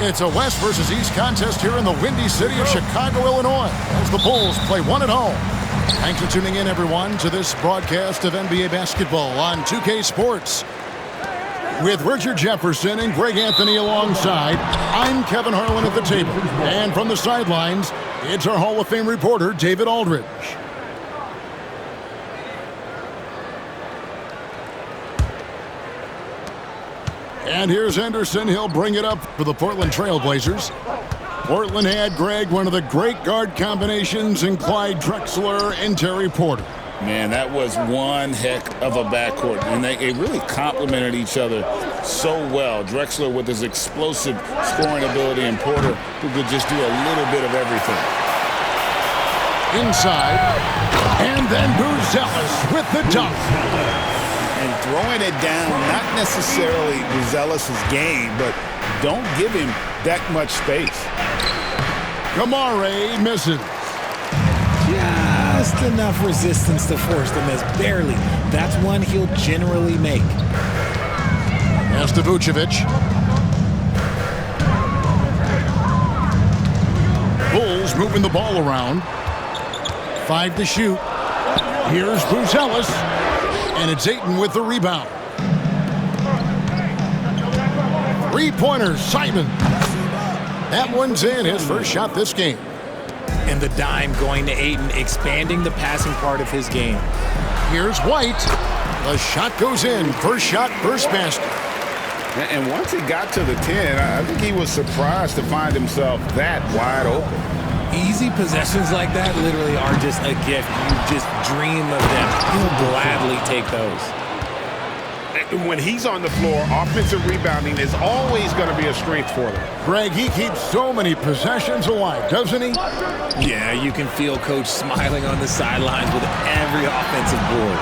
It's a West versus East contest here in the windy city of Chicago, Illinois, as the Bulls play one at home. Thanks for tuning in, everyone, to this broadcast of NBA basketball on 2K Sports. With Richard Jefferson and Greg Anthony alongside, I'm Kevin Harlan at the table. And from the sidelines, it's our Hall of Fame reporter, David Aldridge. And here's Anderson. He'll bring it up for the Portland Trail Blazers. Portland had, Greg, one of the great guard combinations in Clyde Drexler and Terry Porter. Man, that was one heck of a backcourt, and they really complemented each other so well. Drexler with his explosive scoring ability, and Porter who could just do a little bit of everything. Inside, and then Buzelis with the dunk. And throwing it down, not necessarily Buzelis' game, but don't give him that much space. Kamare misses. Just enough resistance to force the miss, barely. That's one he'll generally make. Pass to Vucevic. Bulls moving the ball around. 5 to shoot. Here's Buzelis. And it's Ayton with the rebound. Three-pointers, Simon. That one's in, his first shot this game. And the dime going to Ayton, expanding the passing part of his game. Here's White. The shot goes in. First shot, first basket. And once he got to the 10, I think he was surprised to find himself that wide open. Easy possessions like that literally are just a gift. You just dream of them. He'll gladly take those. When he's on the floor, offensive rebounding is always going to be a strength for them. Greg, he keeps so many possessions alive, doesn't he? Yeah, you can feel Coach smiling on the sidelines with every offensive board.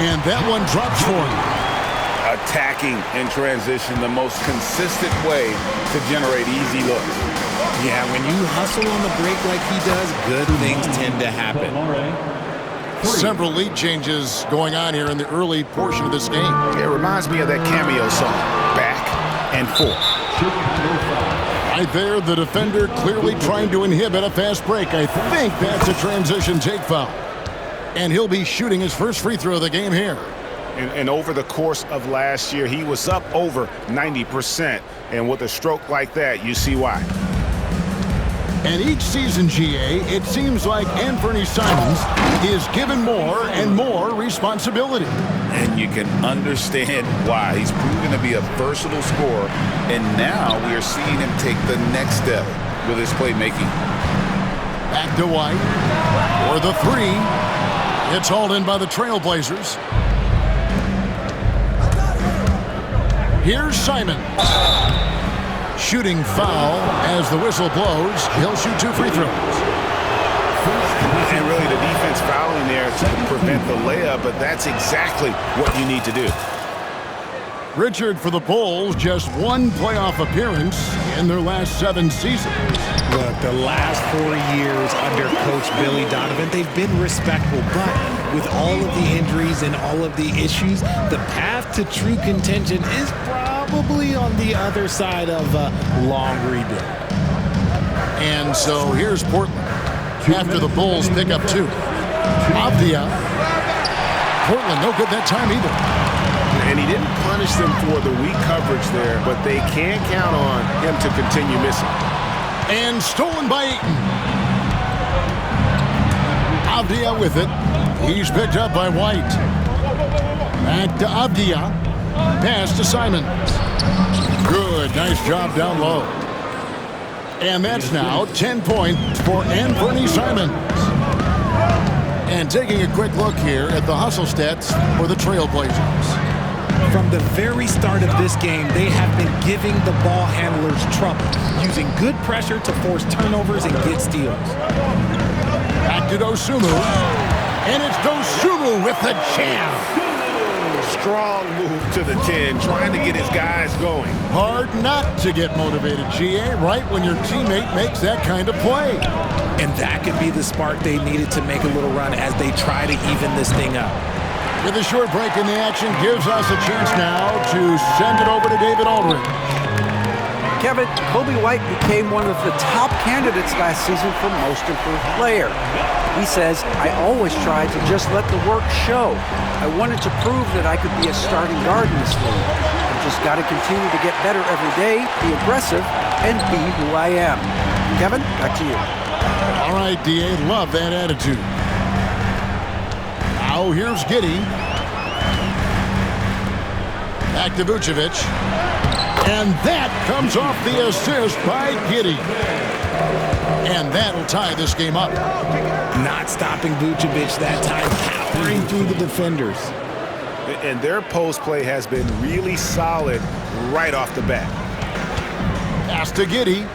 And that one drops for him. Attacking in transition, the most consistent way to generate easy looks. Yeah, when you hustle on the break like he does, good things tend to happen. Several lead changes going on here in the early portion of this game. It reminds me of that cameo song, Back and Forth. Right there, the defender clearly trying to inhibit a fast break. I think that's a transition take foul. And he'll be shooting his first free throw of the game here. And over the course of last year, he was up over 90%. And with a stroke like that, you see why. And each season, GA, it seems like Anthony Simons is given more and more responsibility. And you can understand why. He's proven to be a versatile scorer, and now we are seeing him take the next step with his playmaking. Back to White for the three. It's hauled in by the Trailblazers. Here's Simon. Shooting foul as the whistle blows. He'll shoot 2 free throws. And really the defense fouling there to prevent the layup, but that's exactly what you need to do. Richard, for the Bulls, just one playoff appearance in their last 7 seasons. Look, the last 4 years under Coach Billy Donovan, they've been respectable, but with all of the injuries and all of the issues, the path to true contention is probably on the other side of a long rebuild. And so here's Portland after the Bulls pick up 2. Avdia. Portland no good that time either. And he didn't punish them for the weak coverage there, but they can count on him to continue missing. And stolen by Ayton. Avdia with it. He's picked up by White. Back to Avdia. Pass to Simons. Good, nice job down low. And that's now 10 points for Anthony Simons. And taking a quick look here at the hustle stats for the Trailblazers. From the very start of this game, they have been giving the ball handlers trouble, using good pressure to force turnovers and get steals. Back to Dosunmu. And it's Dosunmu with the jam. Strong move to the 10, trying to get his guys going. Hard not to get motivated, GA, right when your teammate makes that kind of play. And that could be the spark they needed to make a little run as they try to even this thing up. With a short break in the action, gives us a chance now to send it over to David Aldridge. Kevin, Kobe White became one of the top candidates last season for Most Improved Player. He says, I always tried to just let the work show. I wanted to prove that I could be a starting guard in this league. I've just got to continue to get better every day, be aggressive, and be who I am. Kevin, back to you. All right, D.A., love that attitude. Now here's Giddey. Back to Vucevic. And that comes off the assist by Giddey. And that'll tie this game up. Not stopping Vucevic that time, powering through the defenders. And their post play has been really solid right off the bat. Pass to Giddey.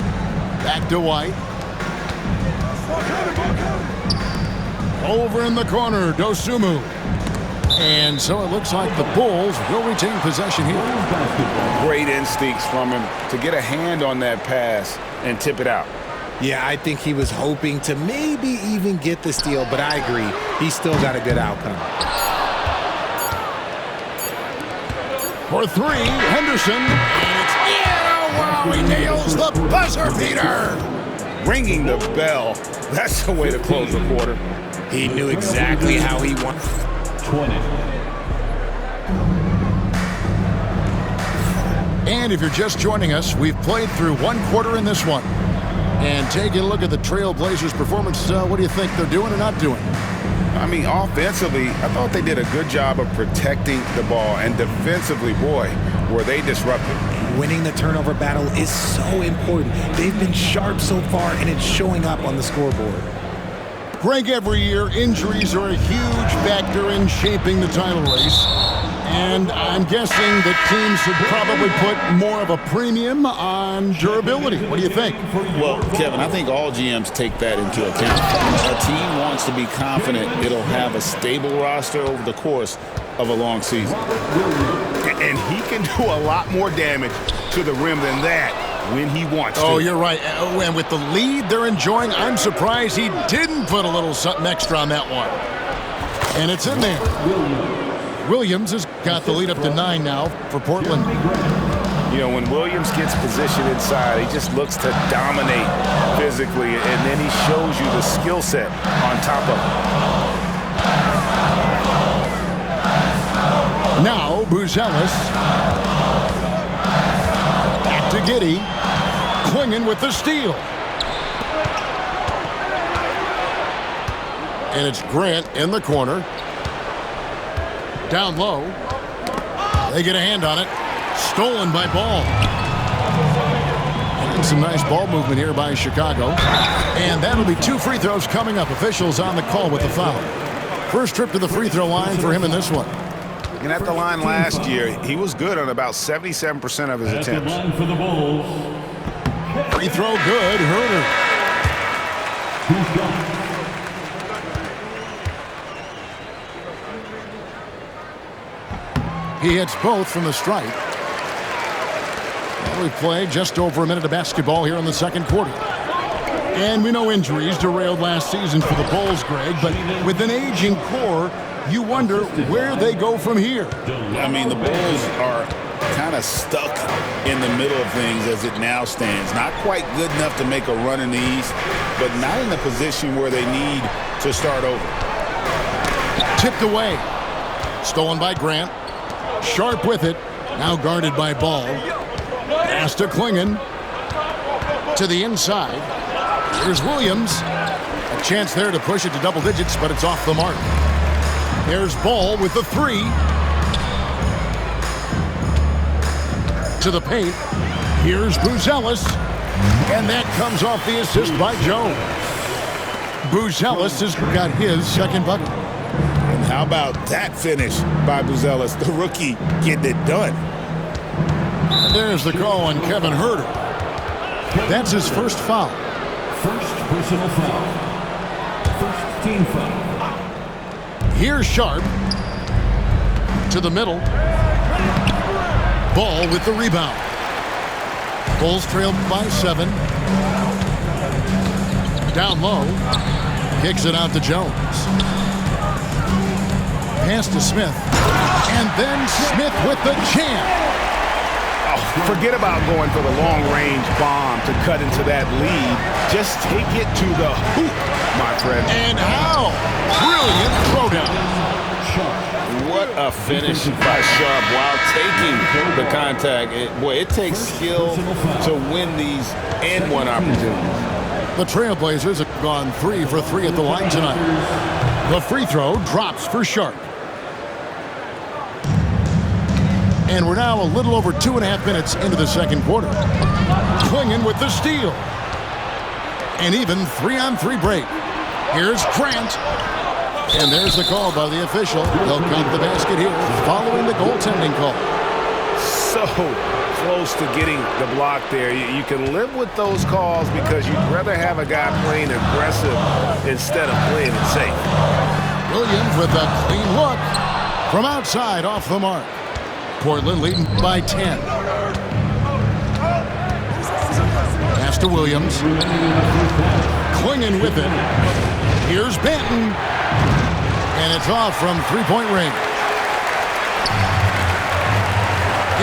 Back to White. Over in the corner, Dosunmu. And so it looks like the Bulls will retain possession here. Great instincts from him to get a hand on that pass and tip it out. Yeah, I think he was hoping to maybe even get the steal, but I agree. He still got a good outcome. For three, Henderson. And it's in. Oh, wow, he nails the buzzer beater. Ringing the bell. That's the way to close the quarter. He knew exactly how he wanted. 20. And if you're just joining us, we've played through one quarter in this one. And taking a look at the Trailblazers' performance, what do you think they're doing or not doing? I mean, offensively, I thought they did a good job of protecting the ball. And defensively, boy, were they disruptive. Winning the turnover battle is so important. They've been sharp so far, and it's showing up on the scoreboard. Greg, every year, injuries are a huge factor in shaping the title race. And I'm guessing that teams should probably put more of a premium on durability. What do you think? Well, Kevin, I think all GMs take that into account. A team wants to be confident it'll have a stable roster over the course of a long season. And he can do a lot more damage to the rim than that when he wants to. Oh, you're right. Oh, and with the lead they're enjoying, I'm surprised he didn't put a little something extra on that one. And it's in there. Williams has got the lead up to 9 now for Portland. You know, when Williams gets positioned inside, he just looks to dominate physically, and then he shows you the skill set on top of it. Now, Buzelis. Back to Giddey. Clingan with the steal. And it's Grant in the corner. Down low. They get a hand on it. Stolen by Ball. And some nice ball movement here by Chicago. And that'll be 2 free throws coming up. Officials on the call with the foul. First trip to the free throw line for him in this one. And at the line last year, he was good on about 77% of his attempts. At the line for the Bulls. Free throw good. Herder. Who's got? He hits both from the stripe. Well, we've played just over a minute of basketball here in the second quarter. And we know injuries derailed last season for the Bulls, Greg, but with an aging core, you wonder where they go from here. I mean, the Bulls are kind of stuck in the middle of things as it now stands. Not quite good enough to make a run in the East, but not in a position where they need to start over. Tipped away. Stolen by Grant. Sharp with it. Now guarded by Ball. Pass to Clingan. To the inside. Here's Williams. A chance there to push it to double digits, but it's off the mark. There's Ball with the 3. To the paint. Here's Buzelis. And that comes off the assist by Jones. Buzelis has got his second bucket. And how about that finish by Buzelis, the rookie, getting it done. There's the call on Kevin Herder. That's his first foul. First personal foul. First team foul. Here's Sharp. To the middle. Ball with the rebound. Bulls trail by 7. Down low. Kicks it out to Jones. Pass to Smith. And then Smith with the jam. Oh, forget about going for the long-range bomb to cut into that lead. Just take it to the hoop, my friend. And how? Brilliant throwdown. What a finish by Sharp while taking the contact. It takes skill to win these and one opportunities. The Trailblazers have gone 3 for 3 at the line tonight. The free throw drops for Sharp. And we're now a little over 2.5 minutes into the second quarter. Clingan with the steal. And even 3-on-3 break. Here's Grant. And there's the call by the official. He'll count the basket here following the goaltending call. So close to getting the block there. You can live with those calls because you'd rather have a guy playing aggressive instead of playing it safe. Williams with a clean look from outside off the mark. Portland leading by 10. Pass to Williams. Clingan with it. Here's Banton. And it's off from three-point range.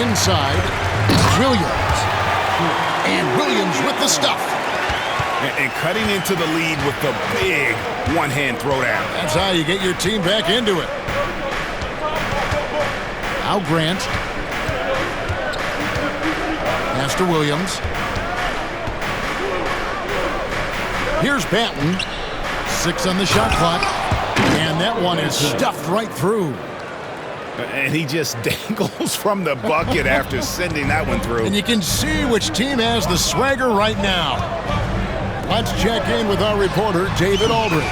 Inside, Williams. And Williams with the stuff. And cutting into the lead with the big one-hand throwdown. That's how you get your team back into it. Now Grant. Pass to Williams. Here's Banton. 6 on the shot clock. And that one is stuffed right through. And he just dangles from the bucket after sending that one through. And you can see which team has the swagger right now. Let's check in with our reporter, David Aldridge.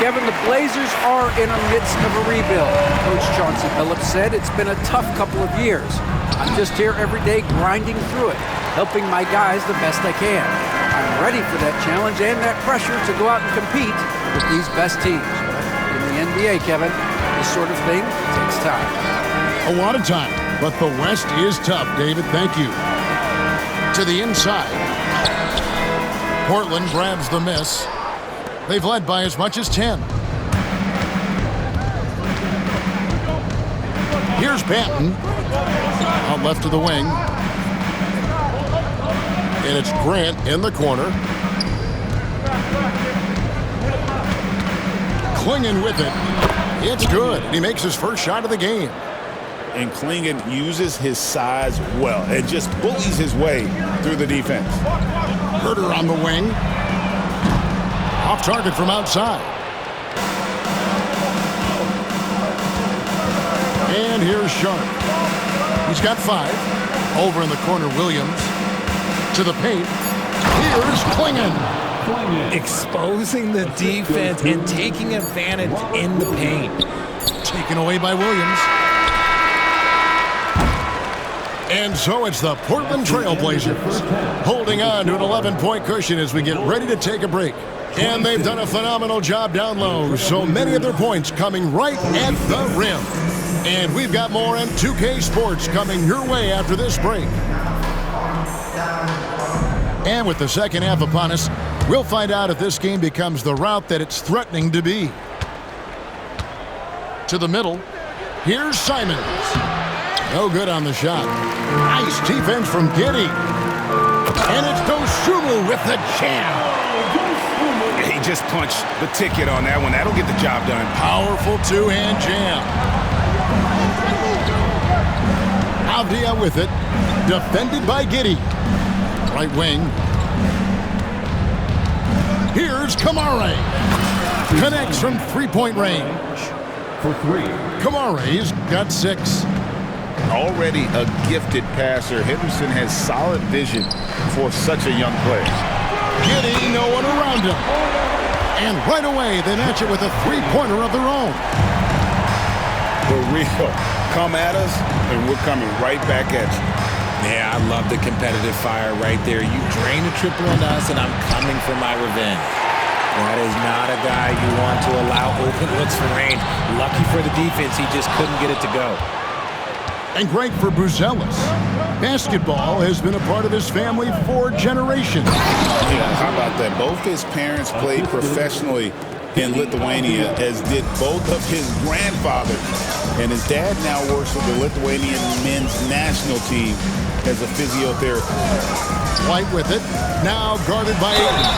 Kevin, the Blazers are in the midst of a rebuild. Coach Chauncey Billups said it's been a tough couple of years. I'm just here every day grinding through it, helping my guys the best I can. I'm ready for that challenge and that pressure to go out and compete with these best teams. In the NBA, Kevin, this sort of thing takes time. A lot of time, but the West is tough, David. Thank you. To the inside. Portland grabs the miss. They've led by as much as 10. Here's Banton. Out left of the wing. And it's Grant in the corner. Clingan with it. It's good. And he makes his first shot of the game. And Clingan uses his size well and just bullies his way through the defense. Herter on the wing. Off target from outside. And here's Sharp. He's got 5. Over in the corner, Williams. To the paint. Here's Clingan. Exposing the defense and taking advantage in the paint. Taken away by Williams. And so it's the Portland Trailblazers holding on to an 11-point cushion as we get ready to take a break. And they've done a phenomenal job down low, so many of their points coming right at the rim. And we've got more on 2K Sports coming your way after this break. And with the second half upon us, we'll find out if this game becomes the route that it's threatening to be. To the middle, here's Simons. No good on the shot. Nice defense from Giddey. And it's Dosunmu with the jam. He just punched the ticket on that one. That'll get the job done. Powerful two-hand jam. Avdia with it. Defended by Giddey. Right wing. Here's Kamare. Connects from three-point range. For 3. Kamare's got 6. Already a gifted passer, Henderson has solid vision for such a young player. Giddey, no one around him. And right away, they match it with a three-pointer of their own. For real. Come at us, and we're coming right back at you. Yeah, I love the competitive fire right there. You drain a triple on us, and I'm coming for my revenge. That is not a guy you want to allow open looks for range. Lucky for the defense, he just couldn't get it to go. And great for Buzelis. Basketball has been a part of his family for generations. Yeah, how about that? Both his parents played professionally in Lithuania, as did both of his grandfathers. And his dad now works with the Lithuanian men's national team as a physiotherapist. White with it. Now guarded by Ayton.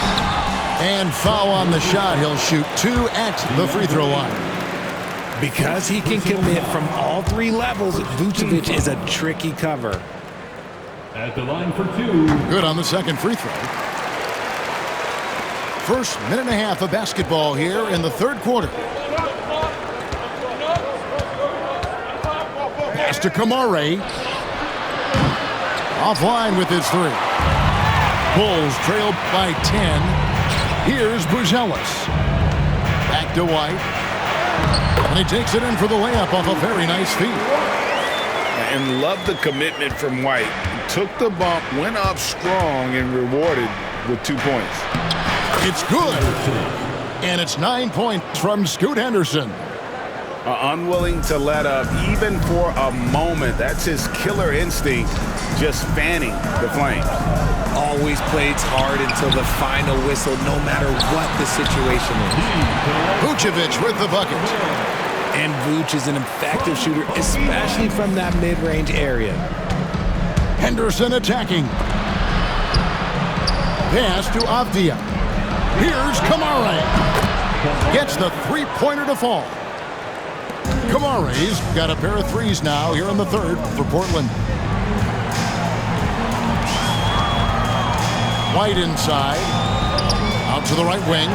And foul on the shot. He'll shoot 2 at the free throw line. Because he can commit from all 3 levels, Vucevic is a tricky cover. At the line for 2. Good on the second free throw. First minute and a half of basketball here in the third quarter. Pass to Kamare. Offline with his 3. Bulls trailed by 10. Here's Buzelis. Back to White. And he takes it in for the layup off a very nice feed. And love the commitment from White. Took the bump, went up strong, and rewarded with 2 points. It's good. And it's 9 points from Scoot Henderson. Unwilling to let up even for a moment. That's his killer instinct, just fanning the flames. Always plays hard until the final whistle, no matter what the situation is. Vucevic with the bucket. And Vuce is an effective shooter, especially from that mid-range area. Henderson attacking. Pass to Avdia. Here's Kamare. Gets the three-pointer to fall. Kamare's got a pair of threes now here in the third for Portland. White inside. Out to the right wing.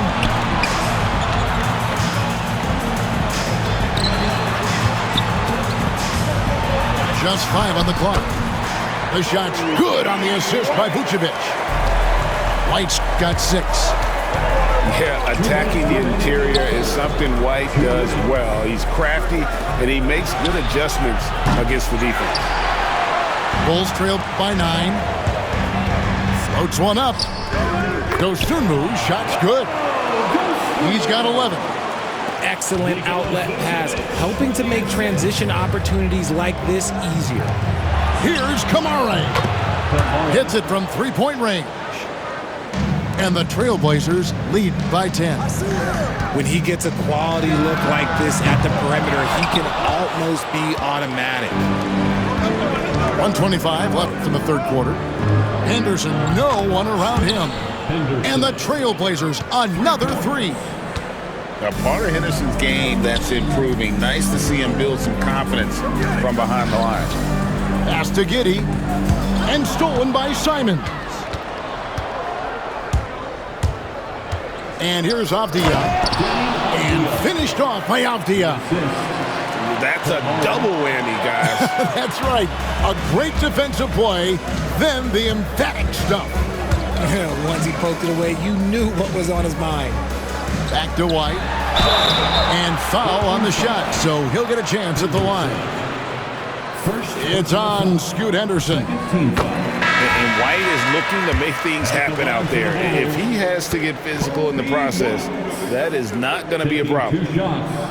Just 5 on the clock. The shot's good on the assist by Vucevic. White's got 6. Yeah, attacking the interior is something White does well. He's crafty, and he makes good adjustments against the defense. Bulls trail by 9. Floats one up. Dosunmu, shot's good. He's got 11. Excellent outlet pass, helping to make transition opportunities like this easier. Here's Kamare. Hits it from three-point range. And the Trailblazers lead by 10. When he gets a quality look like this at the perimeter, he can almost be automatic. 1:25 left in the third quarter. Henderson, no one around him. And the Trailblazers, another 3. Now, part of Henderson's game that's improving. Nice to see him build some confidence from behind the line. Pass to Giddey. And stolen by Simons. And here's Avdia. And finished off by Avdia. That's a double whammy, guys. That's right. A great defensive play, then the emphatic stuff. Once he poked it away, you knew what was on his mind. Back to White. And foul on the shot, so he'll get a chance at the line. It's on Scoot Henderson. And White is looking to make things happen out there. If he has to get physical in the process, that is not going to be a problem.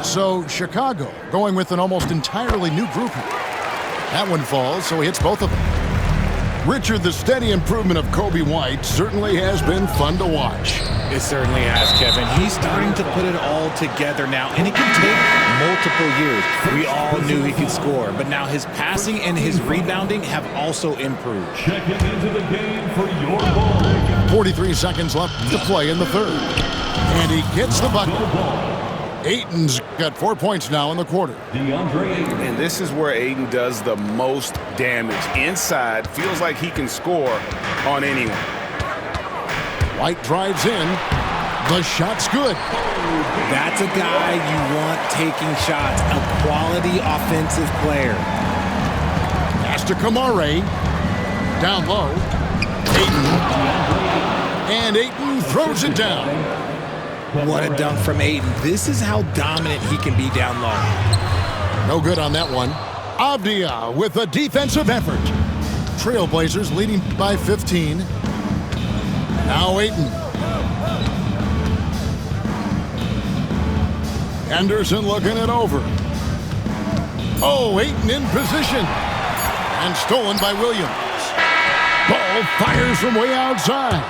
So Chicago going with an almost entirely new group here. That one falls, so he hits both of them. Richard, the steady improvement of Kobe White certainly has been fun to watch. It certainly has, Kevin. He's starting to put it all together now, and it can take multiple years. We all knew he could score, but now his passing and his rebounding have also improved. Checking into the game for your ball. 43 seconds left to play in the third. And he gets the bucket. Ayton's got 4 points now in the quarter. DeAndre Ayton. And this is where Ayton does the most damage. Inside, feels like he can score on anyone. White drives in. The shot's good. That's a guy you want taking shots, a quality offensive player. Pass to Kamare. Down low. Ayton. And Ayton throws it down. What a dunk from Ayton. This is how dominant he can be down low. No good on that one. Avdia with a defensive effort. Trailblazers leading by 15. Now Ayton. Henderson looking it over. Oh, Ayton in position. And stolen by Williams. Ball fires from way outside.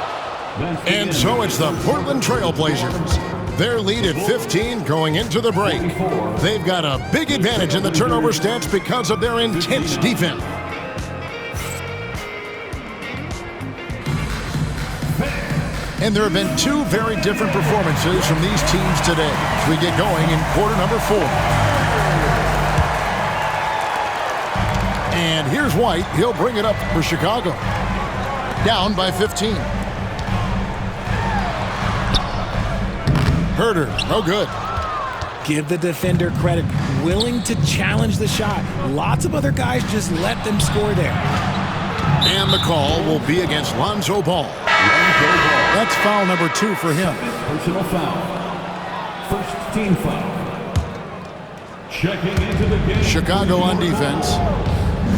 And so it's the Portland Trailblazers. Their lead at 15 going into the break. They've got a big advantage in the turnover stats because of their intense defense. And there have been two very different performances from these teams today as we get going in quarter number 4. And here's White. He'll bring it up for Chicago. Down by 15. Herder, no good. Give the defender credit. Willing to challenge the shot. Lots of other guys just let them score there. And the call will be against Lonzo Ball. That's foul number 2 for him. Personal foul. First team foul. Checking into the game. Chicago on defense.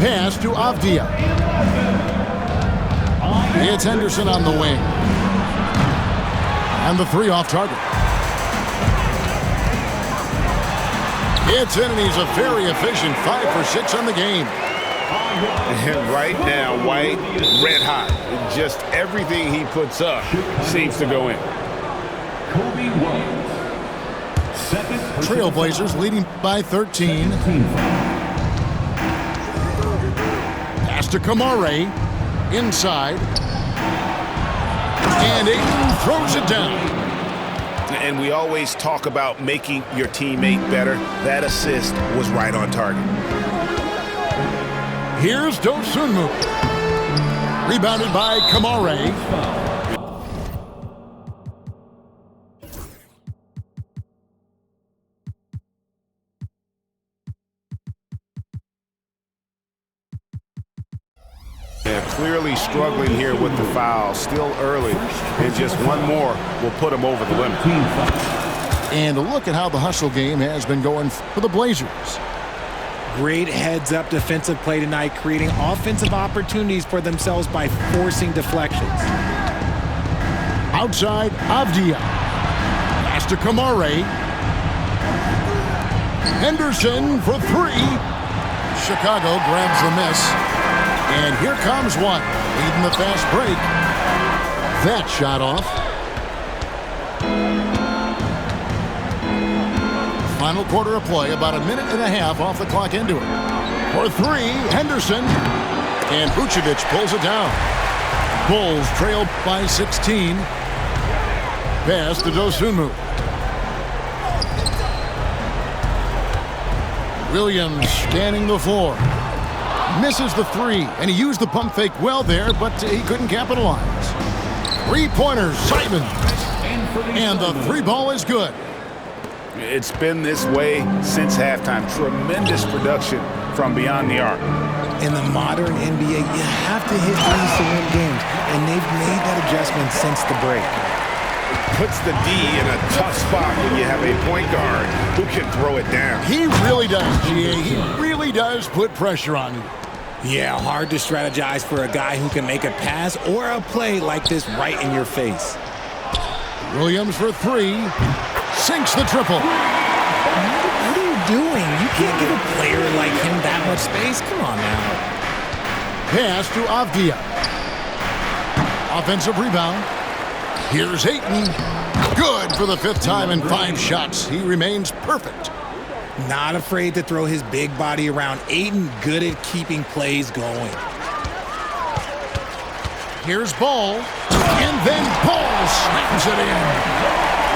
Pass to Avdia. It's Henderson on the wing. And the 3 off target. It's in, and he's a very efficient 5 for 6 on the game. And right now, White, red hot. Just everything he puts up seems to go in. Kobe White. Second. Trailblazers leading by 13. Pass to Kamare. Inside. And Ayton throws it down. And we always talk about making your teammate better. That assist was right on target. Here's Dosunmu. Rebounded by Kamare. And clearly struggling here with the foul. Still early. And just one more will put him over the limit. And look at how the hustle game has been going for the Blazers. Great heads-up defensive play tonight, creating offensive opportunities for themselves by forcing deflections. Outside, Avdia. Pass to Kamare. Henderson for 3. Chicago grabs the miss. And here comes one, leading the fast break. That shot off. Final quarter of play, about a minute and a half off the clock into it. For 3, Henderson. And Vucevic pulls it down. Bulls trail by 16. Pass to Dosunmu. Williams scanning the floor. Misses the 3, and he used the pump fake well there, but he couldn't capitalize. 3-pointer, Simon. And the 3 ball is good. It's been this way since halftime. Tremendous production from beyond the arc. In the modern NBA, you have to hit threes to win games, and they've made that adjustment since the break. Puts the D in a tough spot when you have a point guard who can throw it down. He really does, GA. He really does put pressure on you. Yeah, hard to strategize for a guy who can make a pass or a play like this right in your face. Williams for 3. Sinks the triple. What are you doing? You can't give a player like him that much space. Come on now. Pass to Avdia. Offensive rebound. Here's Ayton. Good for the 5th time in 5 shots. He remains perfect. Not afraid to throw his big body around. Ayton good at keeping plays going. Here's Ball. And then Ball slams it in.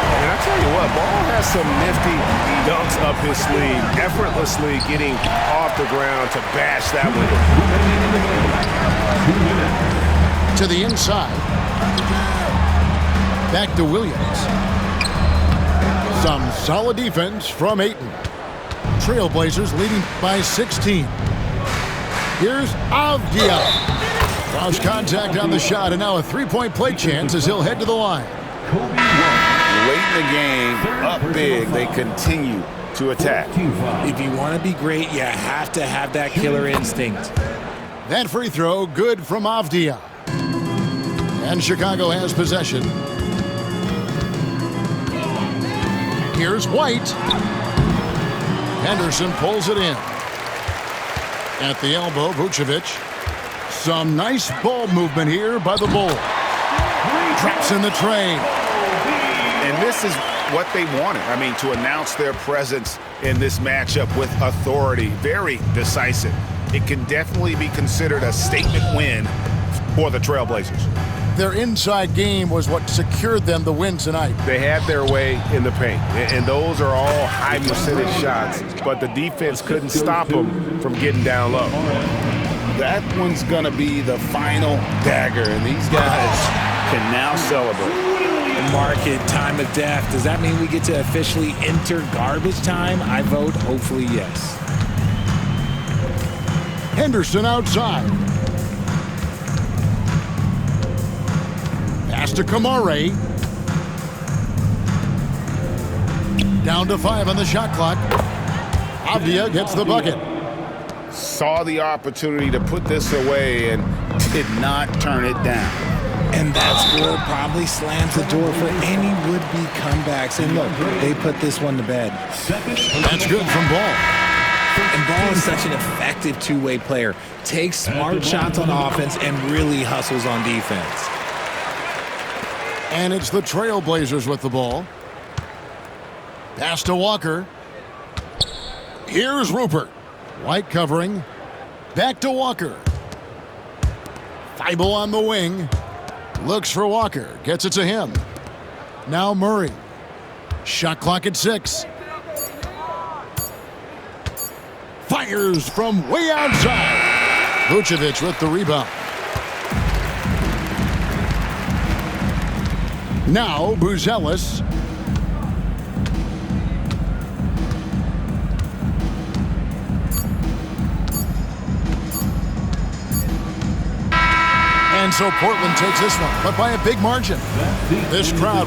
And I tell you what, Ball has some nifty dunks up his sleeve, effortlessly getting off the ground to bash that one. To the inside. Back to Williams. Some solid defense from Ayton. Trailblazers leading by 16. Here's Avdia. Cross contact on the shot, and now a 3-point play chance as he'll head to the line. Late in the game, up big, they continue to attack. If you want to be great, you have to have that killer instinct. That free throw, good from Avdia. And Chicago has possession. Here's White. Henderson pulls it in. At the elbow, Vucevic. Some nice ball movement here by the Bulls. Traps in the train. And this is what they wanted. I mean, to announce their presence in this matchup with authority, very decisive. It can definitely be considered a statement win for the Trailblazers. Their inside game was what secured them the win tonight. They had their way in the paint, and those are all high percentage shots, but the defense couldn't stop them from getting down low. That one's going to be the final dagger, and these guys can now celebrate. Mark it, time of death. Does that mean we get to officially enter garbage time? I vote hopefully yes. Henderson outside. Pass to Kamare. Down to 5 on the shot clock. Avdia gets the bucket. Saw the opportunity to put this away and Did not turn it down. And that score probably slams the door for any would-be comebacks. And look, they put this one to bed. That's good from Ball. And Ball is such an effective two-way player. Takes smart shots on offense and really hustles on defense. And it's the Trailblazers with the ball. Pass to Walker. Here's Rupert. White covering. Back to Walker. Thibault on the wing. Looks for Walker. Gets it to him. Now Murray. Shot clock at 6. Fires from way outside. Vucevic with the rebound. Now Buzelis. And so Portland takes this one, but by a big margin. This crowd